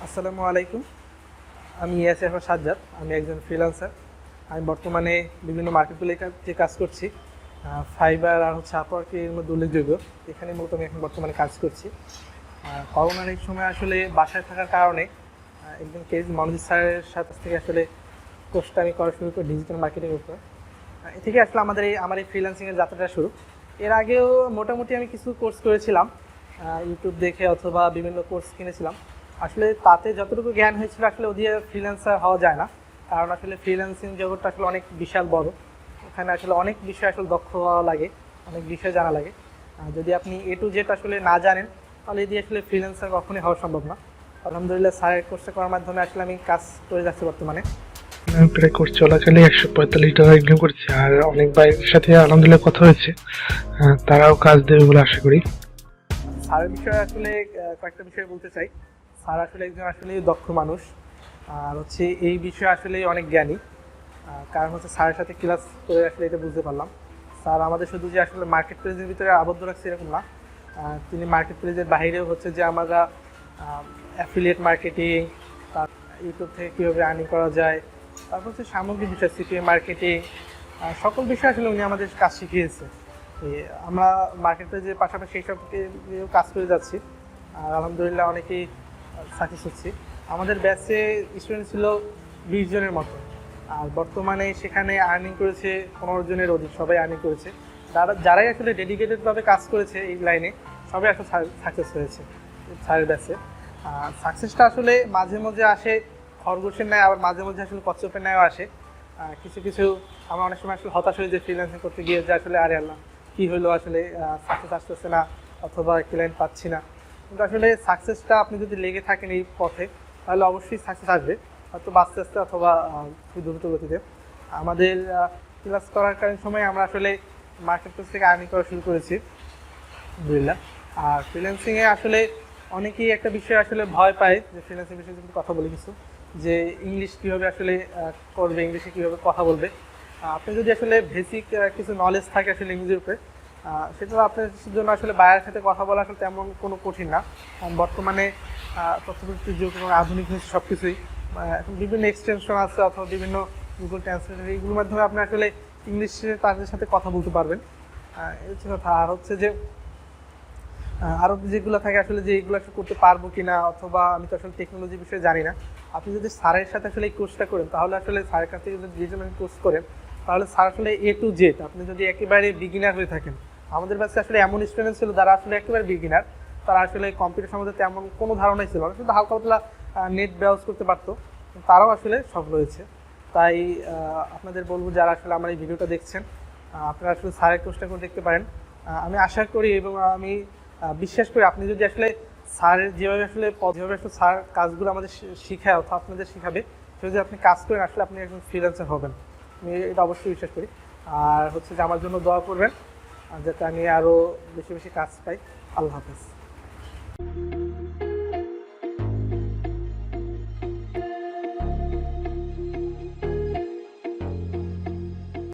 আসসালামু আলাইকুম। আমি ইয়াসির সাজ্জাদ। আমি একজন ফ্রিল্যান্সার। আমি বর্তমানে বিভিন্ন মার্কেট প্লেসে কাজ করছি। ফাইবার আর আপওয়ার্ক এর মধ্যে উল্লেখযোগ্য। এখানে মূলত আমি এখন বর্তমানে কাজ করছি। করোনার এই সময় আসলে বাসায় থাকার কারণে একজন মনোজিৎ স্যারের সাথে থেকে আসলে কোর্সটা আমি করা শুরু করি ডিজিটাল মার্কেটিংয়ের উপর। এ থেকে আসলে আমার এই ফ্রিল্যান্সিংয়ের যাত্রাটা শুরু। এর আগেও মোটামুটি আমি কিছু কোর্স করেছিলাম, ইউটিউব দেখে অথবা বিভিন্ন কোর্স কিনেছিলাম। আসলে তাতে যতটুকু জ্ঞান হয়েছিল আসলে ওদিকে ফ্রিল্যান্সার হওয়া যায় না, কারণ আসলে ফ্রিল্যান্সিং জগৎটা আসলে অনেক বিশাল বড়। ওখানে আসলে অনেক বিষয় আসলে দক্ষ হওয়া লাগে, অনেক বিষয় জানা লাগে। যদি আপনি এ টু জেড আসলে না জানেন তাহলে এদিকে আসলে ফ্রিল্যান্সার কখনোই হওয়া সম্ভব না। আলহামদুলিল্লাহ স্যারের কোর্সটা করার মাধ্যমে আসলে আমি কাজ করে যাচ্ছি বর্তমানে। আমি প্রায় কোর্স চলাকালে 145 টাকা ইনকাম করেছি, আর অনেক ভাইয়ের সাথে আলহামদুলিল্লাহ কথা হয়েছে, তারাও কাজ দেবে বলে আশা করি। স্যারের বিষয়ে আসলে কয়েকটা বিষয় বলতে চাই। স্যার আসলে একজন আসলে দক্ষ মানুষ, আর এই বিষয়ে আসলে অনেক জ্ঞানী। কারণ স্যারের সাথে ক্লাস করে আসলে এটা বুঝতে পারলাম। স্যার আমাদের শুধু যে আসলে মার্কেট প্লেসের ভিতরে আবদ্ধ রাখছে এরকম না, তিনি মার্কেট প্লেসের বাইরেও যে আমরা অ্যাফিলিয়েট মার্কেটিং, তার ইউটিউব থেকে কীভাবে আর্নিং করা যায়, তারপর সামগ্রিক বিষয় সিপিএম মার্কেটিং, সকল বিষয় আসলে উনি আমাদের কাজ শিখিয়েছে। আমরা মার্কেট প্লেসের পাশাপাশি এই সব কাজ করে যাচ্ছি, আর আলহামদুলিল্লাহ অনেকেই সাকসেস হচ্ছি। আমাদের ব্যাচে স্টুডেন্ট ছিল 20 জনের মতো, আর বর্তমানে সেখানে আর্নিং করেছে 15 জনের অধিক, সবাই আর্নিং করেছে। যারাই আসলে ডেডিকেটেডভাবে কাজ করেছে এই লাইনে সবাই আসলে সাকসেস হয়েছে স্যারের ব্যাচে। সাকসেসটা আসলে মাঝে মাঝে আসে খরগোশের ন্যায়, আবার মাঝে মাঝে আসলে কচ্ছপের ন্যায়ও আসে। কিছু কিছু আমরা অনেক সময় আসলে হতাশ হয়ে যে ফ্রিল্যান্সিং করতে গিয়ে যে আসলে আরে আল্লাহ কী হলো, আসলে সাকসেস আসতেছে না অথবা ক্লায়েন্ট পাচ্ছি না। কিন্তু আসলে সাকসেসটা আপনি যদি লেগে থাকেন এই পথে তাহলে অবশ্যই সাকসেস আসবে, হয়তো আস্তে আস্তে অথবা খুব দ্রুত গতিতে। আমাদের ক্লাস করাকালীন সময় আমরা আসলে মার্কেট প্লেস থেকে আর্নিং করা শুরু করেছি আলহামদুলিল্লাহ। আর ফ্রিল্যান্সিংয়ে আসলে অনেকেই একটা বিষয় আসলে ভয় পায়, যে ফ্রিল্যান্সিং বিষয়ে যদি কথা বলি কিছু, যে ইংলিশ কীভাবে আসলে করবে, ইংলিশে কীভাবে কথা বলবে। আপনি যদি আসলে বেসিক কিছু নলেজ থাকে আসলে ইংরেজির উপরে, সেটা আপনার জন্য আসলে বাইরের সাথে কথা বলা আসলে তেমন কোনো কঠিন না। বর্তমানে তথ্যপ্রযুক্তির যুগ এবং আধুনিক হয়েছে সব কিছুই। এখন বিভিন্ন এক্সটেনশন আছে অথবা বিভিন্ন গুগল ট্রান্সলেটর, এইগুলোর মাধ্যমে আপনি আসলে ইংলিশে তাদের সাথে কথা বলতে পারবেন। এই হচ্ছে কথা। আর যে আরও যেগুলো থাকে আসলে যে এইগুলো আসলে করতে পারবো কি না, অথবা আমি তো আসলে টেকনোলজি বিষয়ে জানি না। আপনি যদি স্যারের সাথে আসলে এই কোর্সটা করেন তাহলে আসলে স্যারের কাছ থেকে যদি ডিজিটাল কোর্স করেন তাহলে স্যার আসলে এ টু জেড, আপনি যদি একেবারে বিগিনার হয়ে থাকেন, আমাদের কাছে আসলে এমন স্টুডেন্ট ছিল যারা আসলে একেবারে বিগিনার, তারা আসলে কম্পিউটার সম্বন্ধে তেমন কোনো ধারণাই ছিল না, শুধু হালকা পাতলা নেট ব্রাউজ করতে পারতো, তারাও আসলে সফল হয়েছে। তাই আপনাদের বলবো যারা আসলে আমার এই ভিডিওটা দেখছেন, আপনারা আসলে স্যারের কোর্সটা করে দেখতে পারেন। আমি আশা করি এবং আমি বিশ্বাস করি আপনি যদি আসলে স্যারের যেভাবে আসলে স্যার কাজগুলো আমাদের শিখায় অথবা আপনাদের শিখাবে, সেটা যদি আপনি কাজ করেন আসলে আপনি একজন ফ্রিল্যান্সার হবেন, আমি এটা অবশ্যই বিশ্বাস করি। আর যে আমার জন্য দোয়া করবেন যাতে আমি আরও বেশি বেশি কাজ পাই। আল্লাহ হাফেজ।